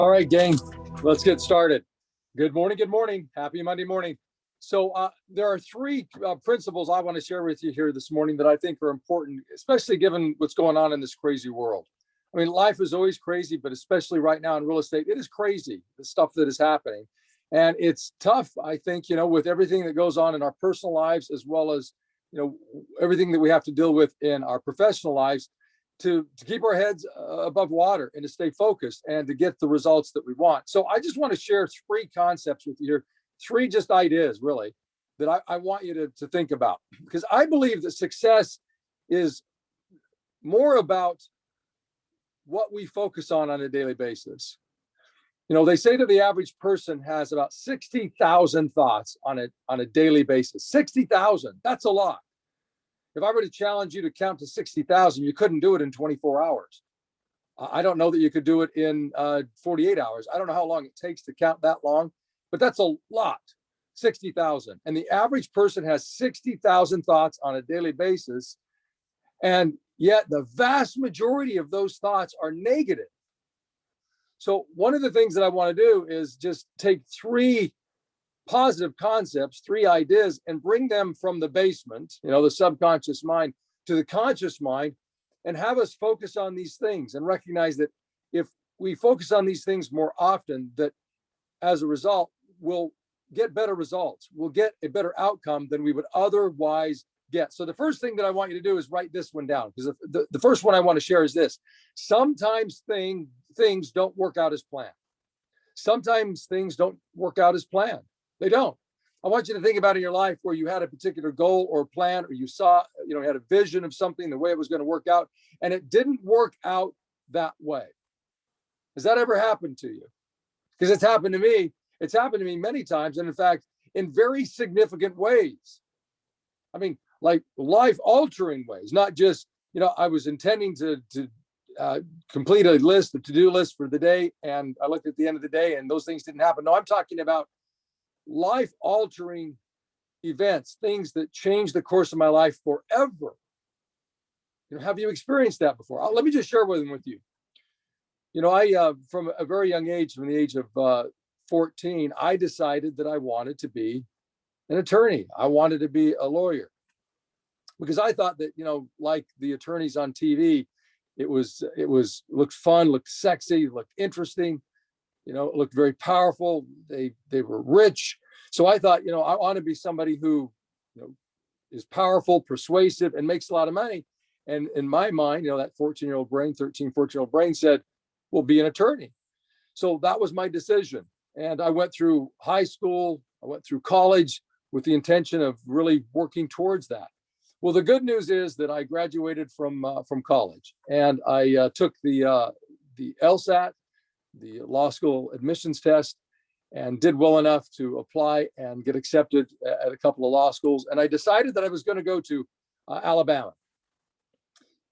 All right, gang, let's get started. Good morning. Good morning. Happy Monday morning. So there are three principles I want to share with you here this morning that I think are important, especially given what's going on in this crazy world. I mean, life is always crazy, but especially right now in real estate, it is crazy, the stuff that is happening. And it's tough, I think, with everything that goes on in our personal lives, as well as, everything that we have to deal with in our professional lives, to keep our heads above water and to stay focused and to get the results that we want. So I just want to share three concepts with you here, three just ideas really that I want you to think about, because I believe that success is more about what we focus on a daily basis. They say that the average person has about 60,000 thoughts on a daily basis. 60,000, that's a lot. If I were to challenge you to count to 60,000, you couldn't do it in 24 hours. I don't know that you could do it in 48 hours. I don't know how long it takes to count that long, but that's a lot, 60,000. And the average person has 60,000 thoughts on a daily basis. And yet the vast majority of those thoughts are negative. So one of the things that I want to do is just take three positive concepts, three ideas, and bring them from the basement, the subconscious mind, to the conscious mind, and have us focus on these things and recognize that if we focus on these things more often, that as a result, we'll get better results. We'll get a better outcome than we would otherwise get. So the first thing that I want you to do is write this one down, because the first one I want to share is this. Sometimes things don't work out as planned. Sometimes things don't work out as planned. They don't. I want you to think about in your life where you had a particular goal or plan, or you saw, had a vision of something, the way it was going to work out, and it didn't work out that way. Has that ever happened to you? Because it's happened to me. It's happened to me many times. And in fact, in very significant ways. I mean, like life-altering ways, not just, I was intending to complete a to-do list for the day, and I looked at the end of the day and those things didn't happen. No, I'm talking about life-altering events, things that change the course of my life forever. Have you experienced that before? Let me just share with you. I from a very young age, from the age of 14, I decided that I wanted to be an attorney. I wanted to be a lawyer, because I thought that, like the attorneys on TV, it looked fun, looked sexy, looked interesting. It looked very powerful. They were rich. So I thought, I want to be somebody who, is powerful, persuasive, and makes a lot of money. And in my mind, that 14-year-old brain, 14-year-old brain said, well, be an attorney. So that was my decision. And I went through high school, I went through college with the intention of really working towards that. Well, the good news is that I graduated from college, and I took the LSAT, the law school admissions test, and did well enough to apply and get accepted at a couple of law schools. And I decided that I was going to go to Alabama.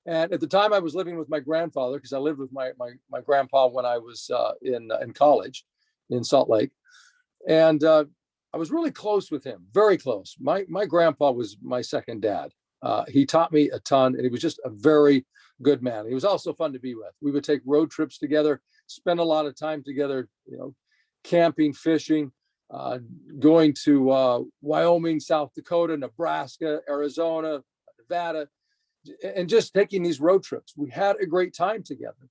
And at the time I was living with my grandfather, because I lived with my grandpa when I was in college in Salt Lake. And I was really close with him, very close. My grandpa was my second dad. He taught me a ton, and he was just a very good man. He was also fun to be with. We would take road trips together, spend a lot of time together, camping, fishing, going to Wyoming, South Dakota, Nebraska, Arizona, Nevada, and just taking these road trips. We had a great time together.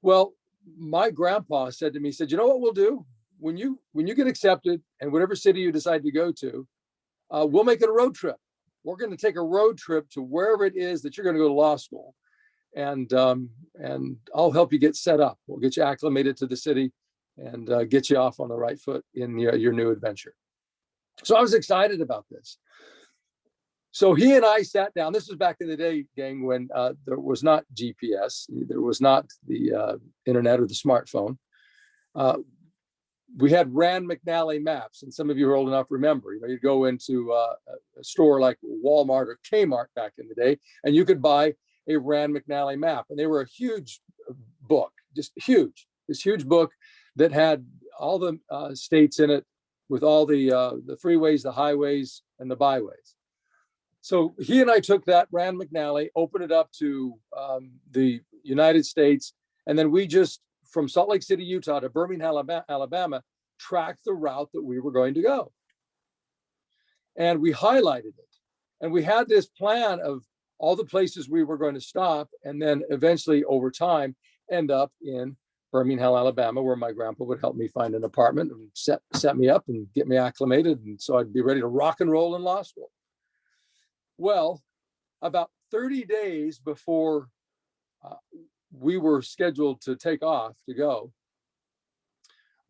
Well, my grandpa said to me, he said, you know what we'll do? When you get accepted, and whatever city you decide to go to, we'll make it a road trip. We're going to take a road trip to wherever it is that you're going to go to law school. And I'll help you get set up. We'll get you acclimated to the city and get you off on the right foot in your new adventure. So I was excited about this. So he and I sat down. This was back in the day, gang, when there was not GPS. There was not the internet or the smartphone. We had Rand McNally maps, and some of you are old enough remember. You'd go into a store like Walmart or Kmart back in the day, and you could buy a Rand McNally map, and they were a huge book, just huge. This huge book that had all the states in it, with all the freeways, the highways, and the byways. So he and I took that Rand McNally, opened it up to the United States, and then we just from Salt Lake City, Utah to Birmingham, Alabama, tracked the route that we were going to go. And we highlighted it. And we had this plan of all the places we were going to stop, and then eventually over time end up in Birmingham, Alabama, where my grandpa would help me find an apartment and set me up and get me acclimated. And so I'd be ready to rock and roll in law school. Well, about 30 days before we were scheduled to take off to go,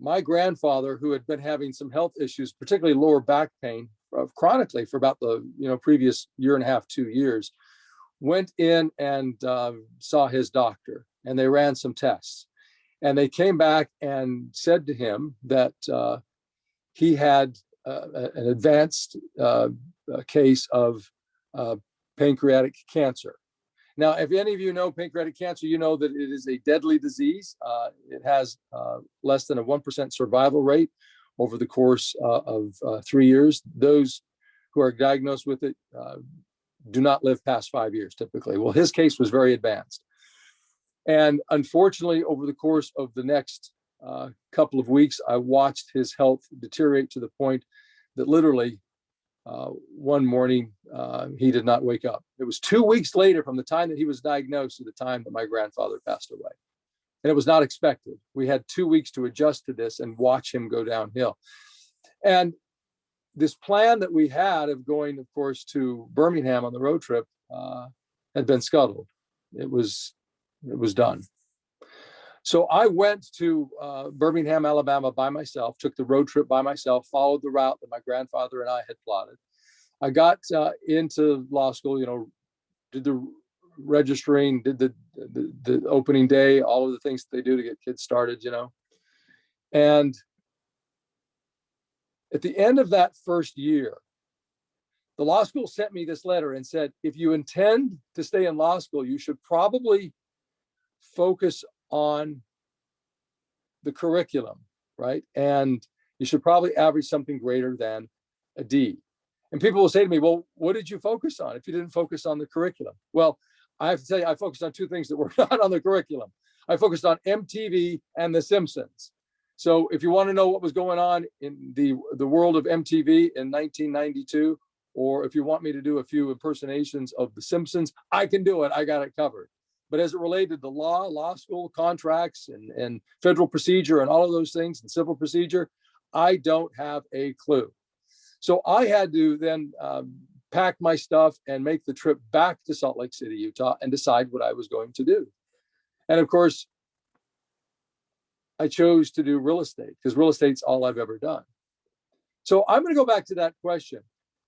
my grandfather, who had been having some health issues, particularly lower back pain, chronically for about the previous year and a half, 2 years, went in and saw his doctor, and they ran some tests. And they came back and said to him that he had an advanced case of pancreatic cancer. Now, if any of you know pancreatic cancer, you know that it is a deadly disease. It has less than a 1% survival rate over the course of 3 years. Those who are diagnosed with it do not live past 5 years typically. Well, his case was very advanced. And unfortunately, over the course of the next couple of weeks, I watched his health deteriorate to the point that literally one morning he did not wake up. It was 2 weeks later from the time that he was diagnosed to the time that my grandfather passed away. And it was not expected. We had 2 weeks to adjust to this and watch him go downhill. And this plan that we had of going, of course, to Birmingham on the road trip had been scuttled. It was done. So I went to Birmingham, Alabama by myself, took the road trip by myself, followed the route that my grandfather and I had plotted. I got into law school, did the registering, did the opening day, all of the things that they do to get kids started, And at the end of that first year, the law school sent me this letter and said, if you intend to stay in law school, you should probably focus on the curriculum, right? And you should probably average something greater than a D. And people will say to me, well, what did you focus on if you didn't focus on the curriculum? Well, I have to tell you, I focused on two things that were not on the curriculum. I focused on MTV and The Simpsons. So if you want to know what was going on in the world of MTV in 1992, or if you want me to do a few impersonations of The Simpsons, I can do it. I got it covered. But as it related to law school contracts and federal procedure and all of those things and civil procedure, I don't have a clue. So I had to then pack my stuff and make the trip back to Salt Lake City, Utah, and decide what I was going to do. And of course, I chose to do real estate because real estate's all I've ever done. So I'm going to go back to that question.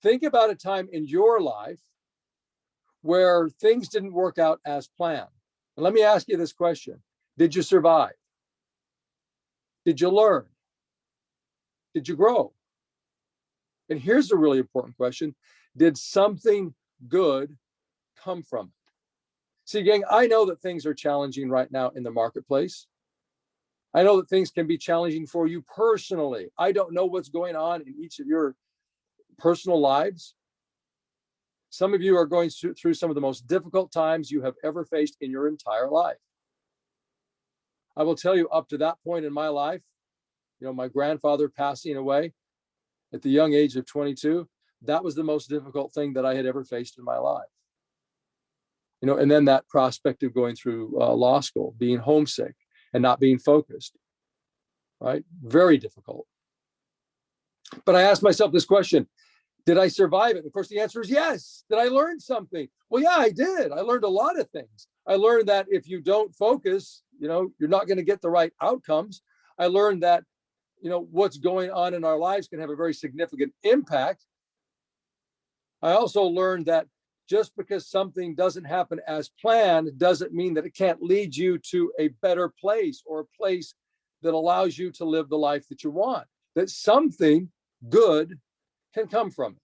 Think about a time in your life where things didn't work out as planned. And let me ask you this question. Did you survive? Did you learn? Did you grow? And here's a really important question. Did something good come from it? See, gang, I know that things are challenging right now in the marketplace. I know that things can be challenging for you personally. I don't know what's going on in each of your personal lives. Some of you are going through some of the most difficult times you have ever faced in your entire life. I will tell you, up to that point in my life, my grandfather passing away at the young age of 22, that was the most difficult thing that I had ever faced in my life. And then that prospect of going through law school, being homesick and not being focused, right? Very difficult. But I asked myself this question, did I survive it? And of course, the answer is yes. Did I learn something? Well, yeah, I did. I learned a lot of things. I learned that if you don't focus, you're not going to get the right outcomes. I learned that, what's going on in our lives can have a very significant impact. I also learned that just because something doesn't happen as planned doesn't mean that it can't lead you to a better place or a place that allows you to live the life that you want, that something good can come from it.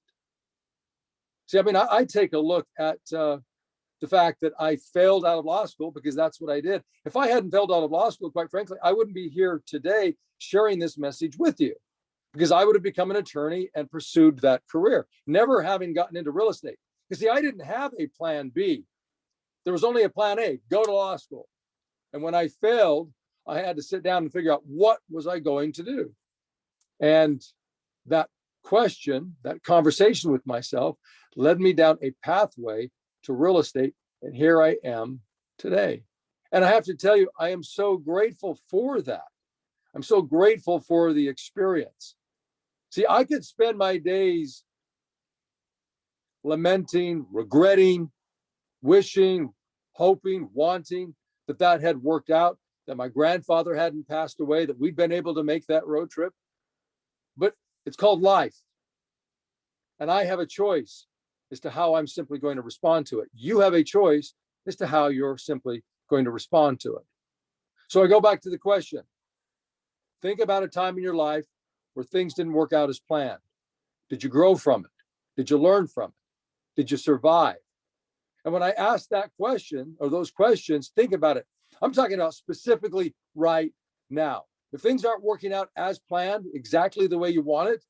See, I take a look at the fact that I failed out of law school because that's what I did. If I hadn't failed out of law school, quite frankly, I wouldn't be here today sharing this message with you because I would have become an attorney and pursued that career, never having gotten into real estate. Because see, I didn't have a plan B. There was only a plan A, go to law school. And when I failed, I had to sit down and figure out what was I going to do. And that question, that conversation with myself led me down a pathway to real estate. And here I am today. And I have to tell you, I am so grateful for that. I'm so grateful for the experience. See, I could spend my days lamenting, regretting, wishing, hoping, wanting that had worked out, that my grandfather hadn't passed away, that we'd been able to make that road trip. But it's called life. And I have a choice as to how I'm simply going to respond to it. You have a choice as to how you're simply going to respond to it. So I go back to the question. Think about a time in your life where things didn't work out as planned. Did you grow from it? Did you learn from it? Did you survive? And when I ask that question or those questions, think about it. I'm talking about specifically right now. If things aren't working out as planned, exactly the way you want it,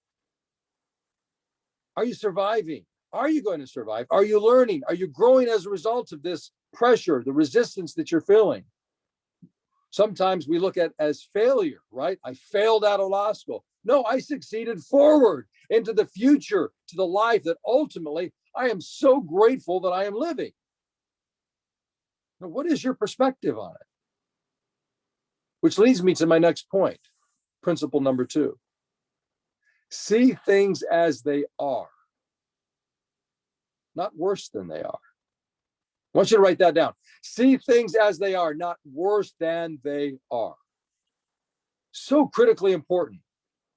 are you surviving? Are you going to survive? Are you learning? Are you growing as a result of this pressure, the resistance that you're feeling? Sometimes we look at as failure, right? I failed out of law school. No, I succeeded forward into the future, to the life that ultimately I am so grateful that I am living. Now, what is your perspective on it? Which leads me to my next point, principle number 2. See things as they are, not worse than they are. I want you to write that down. See things as they are, not worse than they are. So critically important.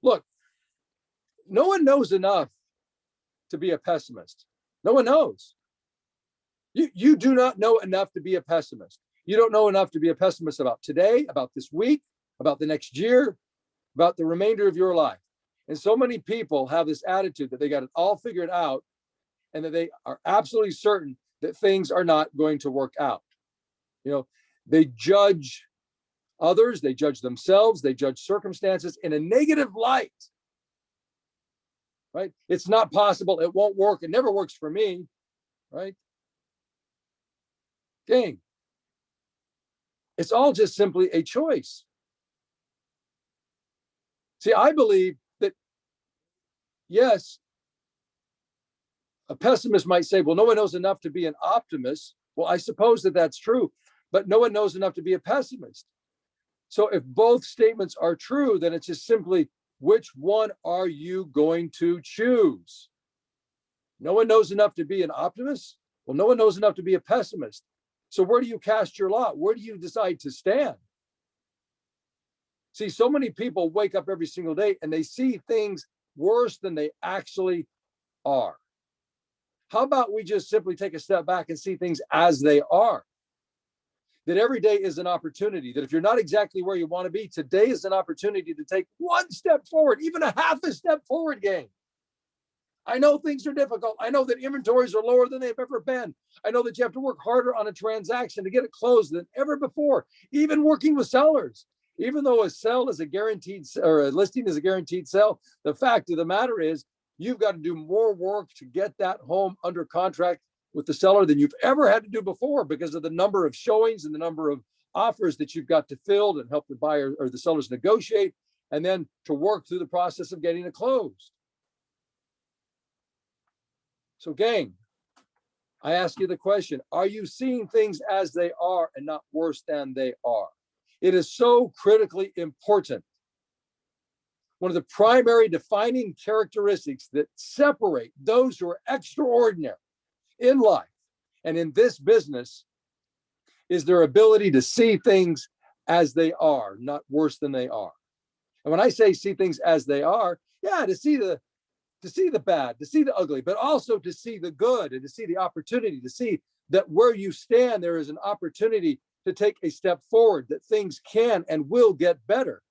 Look, no one knows enough to be a pessimist. No one knows. You do not know enough to be a pessimist. You don't know enough to be a pessimist about today, about this week, about the next year, about the remainder of your life. And so many people have this attitude that they got it all figured out and that they are absolutely certain that things are not going to work out. You know, they judge others, they judge themselves, they judge circumstances in a negative light. Right? It's not possible. It won't work. It never works for me. Right? Dang. It's all just simply a choice. See, I believe that, yes, a pessimist might say, well, no one knows enough to be an optimist. Well, I suppose that that's true, but no one knows enough to be a pessimist. So if both statements are true, then it's just simply, which one are you going to choose? No one knows enough to be an optimist. Well, no one knows enough to be a pessimist. So where do you cast your lot? Where do you decide to stand? See, so many people wake up every single day and they see things worse than they actually are. How about we just simply take a step back and see things as they are? That every day is an opportunity, that if you're not exactly where you want to be, today is an opportunity to take one step forward, even a half a step forward, gang. I know things are difficult. I know that inventories are lower than they've ever been. I know that you have to work harder on a transaction to get it closed than ever before, even working with sellers. Even though a sell is a guaranteed, or a listing is a guaranteed sell, the fact of the matter is you've got to do more work to get that home under contract with the seller than you've ever had to do before because of the number of showings and the number of offers that you've got to fill and help the buyer or the sellers negotiate, and then to work through the process of getting it closed. So gang, I ask you the question, are you seeing things as they are and not worse than they are? It is so critically important. One of the primary defining characteristics that separate those who are extraordinary in life and in this business is their ability to see things as they are, not worse than they are. And when I say see things as they are, yeah, to see the bad, to see the ugly, but also to see the good and to see the opportunity, to see that where you stand, there is an opportunity to take a step forward, that things can and will get better.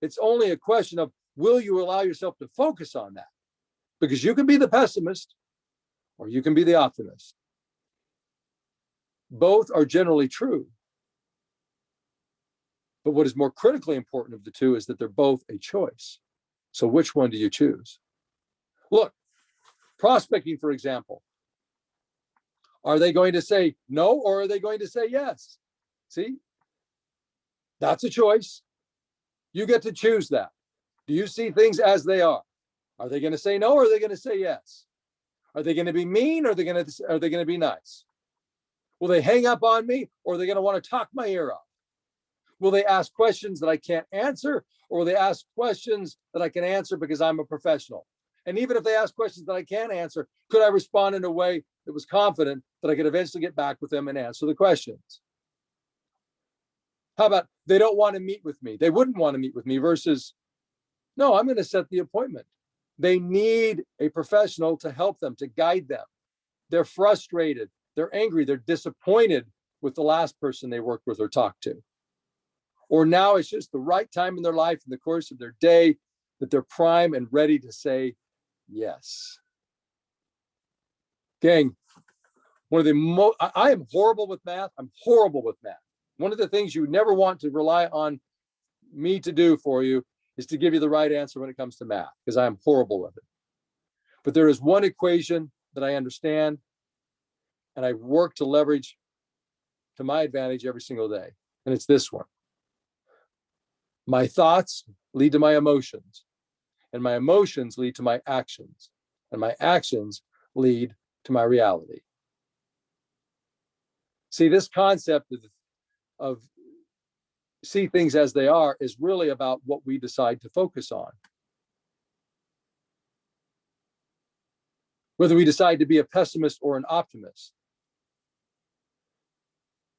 It's only a question of, will you allow yourself to focus on that? Because you can be the pessimist or you can be the optimist. Both are generally true. But what is more critically important of the two is that they're both a choice. So which one do you choose? Look, prospecting, for example, are they going to say no or are they going to say yes? See, That's a choice. You get to choose that. Do you see things as they are? Are they going to say no, or are they going to say yes? Are they going to be mean, or are they going to be nice? Will they hang up on me, or are they going to want to talk my ear off? Will they ask questions that I can't answer, or will they ask questions that I can answer because I'm a professional? And even if they ask questions that I can't answer, could I respond in a way that was confident that I could eventually get back with them and answer the questions? How about they don't want to meet with me? They wouldn't want to meet with me versus, no, I'm going to set the appointment. They need a professional to help them, to guide them. They're frustrated, they're angry, they're disappointed with the last person they worked with or talked to. Or now it's just the right time in their life, in the course of their day, that they're prime and ready to say yes. Gang, one of the I am horrible with math. I'm horrible with math. One of the things you never want to rely on me to do for you is to give you the right answer when it comes to math, because I am horrible with it. But there is one equation that I understand and I work to leverage to my advantage every single day. And it's this one. My thoughts lead to my emotions, and my emotions lead to my actions, and my actions lead to my reality. See, this concept of see things as they are is really about what we decide to focus on. Whether we decide to be a pessimist or an optimist.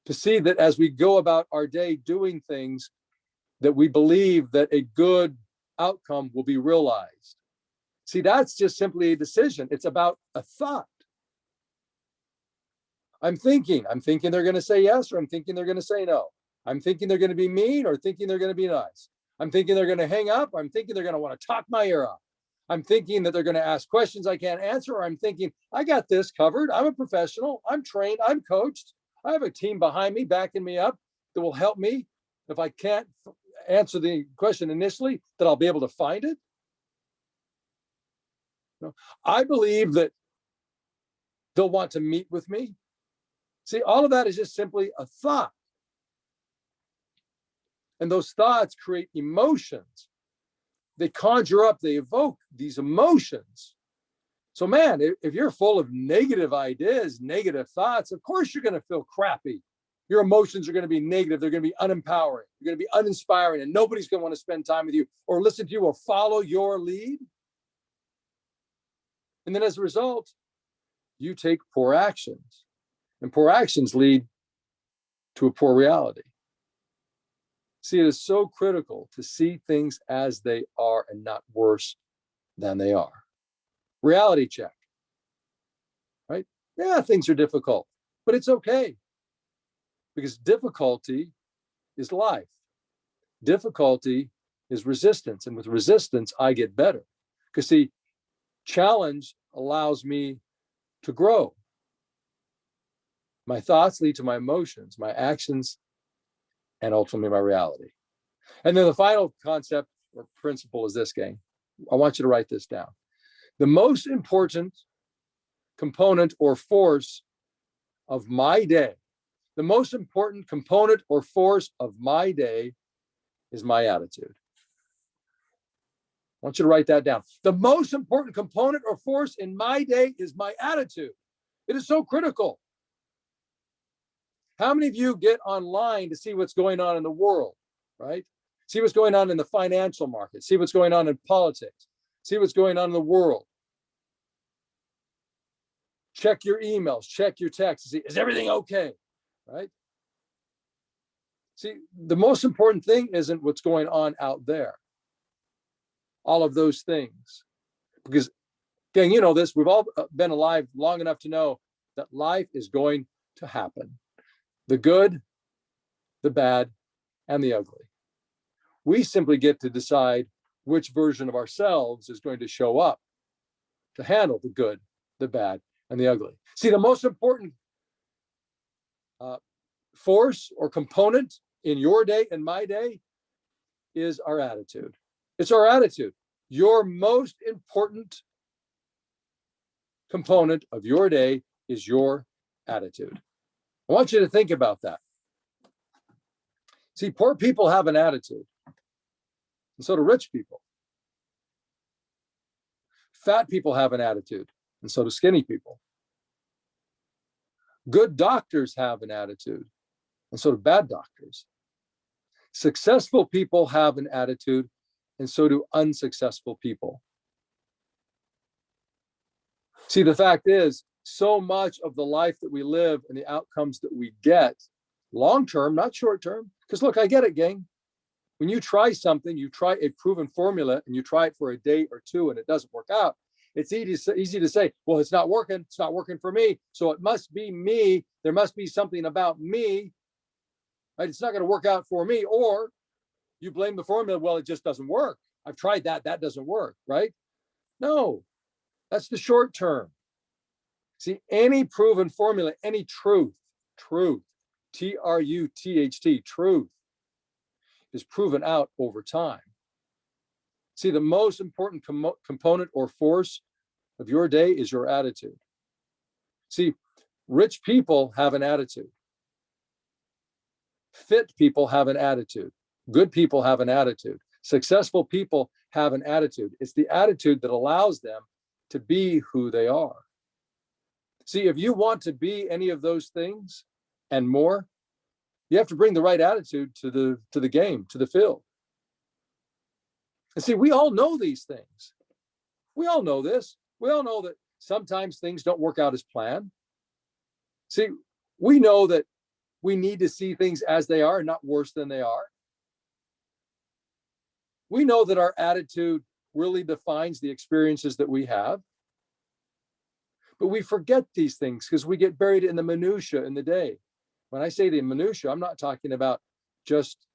To see that as we go about our day doing things, that we believe that a good outcome will be realized. See, that's just simply a decision. It's about a thought. I'm thinking they're going to say yes, or I'm thinking they're going to say no. I'm thinking they're going to be mean, or thinking they're going to be nice. I'm thinking they're going to hang up. I'm thinking they're going to want to talk my ear off. I'm thinking that they're going to ask questions I can't answer, or I'm thinking, I got this covered. I'm a professional. I'm trained. I'm coached. I have a team behind me, backing me up, that will help me. If I can't answer the question initially, that I'll be able to find it. I believe that they'll want to meet with me. See, all of that is just simply a thought. And those thoughts create emotions. They conjure up, they evoke these emotions. So man, if you're full of negative ideas, negative thoughts, of course you're going to feel crappy. Your emotions are going to be negative. They're going to be unempowering. They're going to be uninspiring, and nobody's going to want to spend time with you or listen to you or follow your lead. And then as a result, you take poor actions, and poor actions lead to a poor reality. See, it is so critical to see things as they are and not worse than they are. Reality check, right? Yeah, things are difficult, but it's okay, because difficulty is life. Difficulty is resistance, and with resistance, I get better. Because see, challenge allows me to grow. My thoughts lead to my emotions, my actions, and ultimately my reality. And then the final concept or principle is this, gang. I want you to write this down. The most important component or force of my day, the most important component or force of my day is my attitude. I want you to write that down. The most important component or force in my day is my attitude. It is so critical. How many of you get online to see what's going on in the world, right? See what's going on in the financial market, see what's going on in politics, see what's going on in the world. Check your emails, check your texts, see, is everything okay, right? See, the most important thing isn't what's going on out there. All of those things. Because, gang, you know this, we've all been alive long enough to know that life is going to happen. The good, the bad, and the ugly. We simply get to decide which version of ourselves is going to show up to handle the good, the bad, and the ugly. See, the most important force or component in your day and my day is our attitude. It's our attitude. Your most important component of your day is your attitude. I want you to think about that. See, poor people have an attitude, and so do rich people. Fat people have an attitude, and so do skinny people. Good doctors have an attitude, and so do bad doctors. Successful people have an attitude, and so do unsuccessful people. See, the fact is, so much of the life that we live and the outcomes that we get, long-term, not short-term, because look, I get it, gang. When you try something, you try a proven formula and you try it for a day or two and it doesn't work out, it's easy to say, well, it's not working for me, so it must be me. There must be something about me, right? It's not going to work out for me. Or you blame the formula, well, it just doesn't work. I've tried that doesn't work, right? No, that's the short term. See, any proven formula, any truth, T-R-U-T-H-T, truth, is proven out over time. See, the most important component or force of your day is your attitude. See, rich people have an attitude. Fit people have an attitude. Good people have an attitude. Successful people have an attitude. It's the attitude that allows them to be who they are. See, if you want to be any of those things and more, you have to bring the right attitude to the game, to the field. And see, we all know these things. We all know this. We all know that sometimes things don't work out as planned. See, we know that we need to see things as they are, not worse than they are. We know that our attitude really defines the experiences that we have. But we forget these things because we get buried in the minutia in the day. When I say the minutia, I'm not talking about just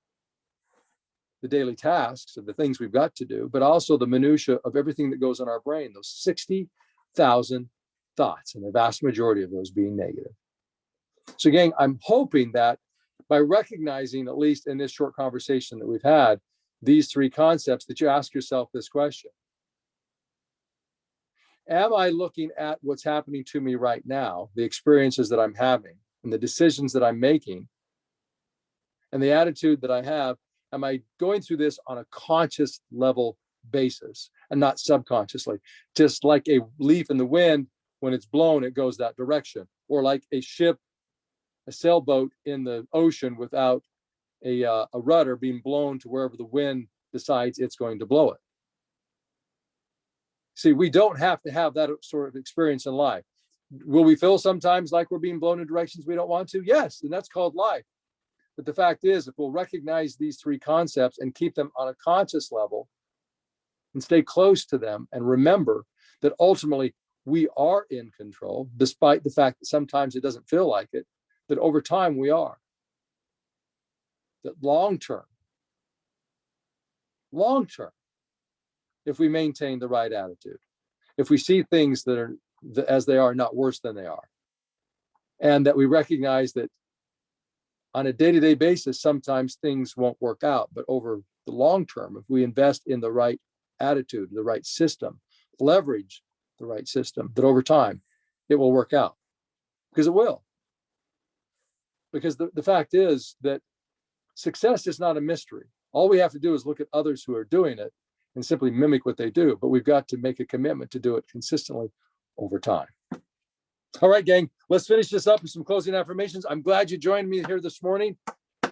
the daily tasks of the things we've got to do, but also the minutia of everything that goes in our brain, those 60,000 thoughts, and the vast majority of those being negative. So again, I'm hoping that by recognizing, at least in this short conversation that we've had, these three concepts, that you ask yourself this question. Am I looking at what's happening to me right now, the experiences that I'm having, and the decisions that I'm making, and the attitude that I have? Am I going through this on a conscious level basis and not subconsciously? Just like a leaf in the wind, when it's blown, it goes that direction. Or like a ship, a sailboat in the ocean without a rudder, being blown to wherever the wind decides it's going to blow it. See, we don't have to have that sort of experience in life. Will we feel sometimes like we're being blown in directions we don't want to? Yes, and that's called life. But the fact is, if we'll recognize these three concepts and keep them on a conscious level and stay close to them and remember that ultimately we are in control, despite the fact that sometimes it doesn't feel like it, that over time we are. That long term, if we maintain the right attitude, if we see things that are as they are, not worse than they are, and that we recognize that on a day-to-day basis, sometimes things won't work out, but over the long term, if we invest in the right attitude, the right system, leverage the right system, that over time it will work out, because it will. Because the fact is that success is not a mystery. All we have to do is look at others who are doing it and simply mimic what they do. But we've got to make a commitment to do it consistently over time. All right, gang, let's finish this up with some closing affirmations. I'm glad you joined me here this morning.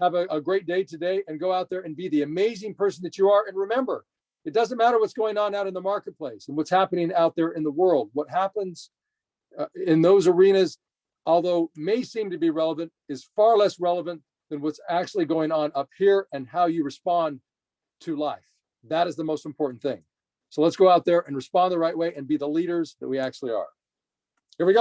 Have a great day today and go out there and be the amazing person that you are. And remember, it doesn't matter what's going on out in the marketplace and what's happening out there in the world. What happens in those arenas, although may seem to be relevant, is far less relevant than what's actually going on up here and how you respond to life. That is the most important thing. So let's go out there and respond the right way and be the leaders that we actually are. Here we go.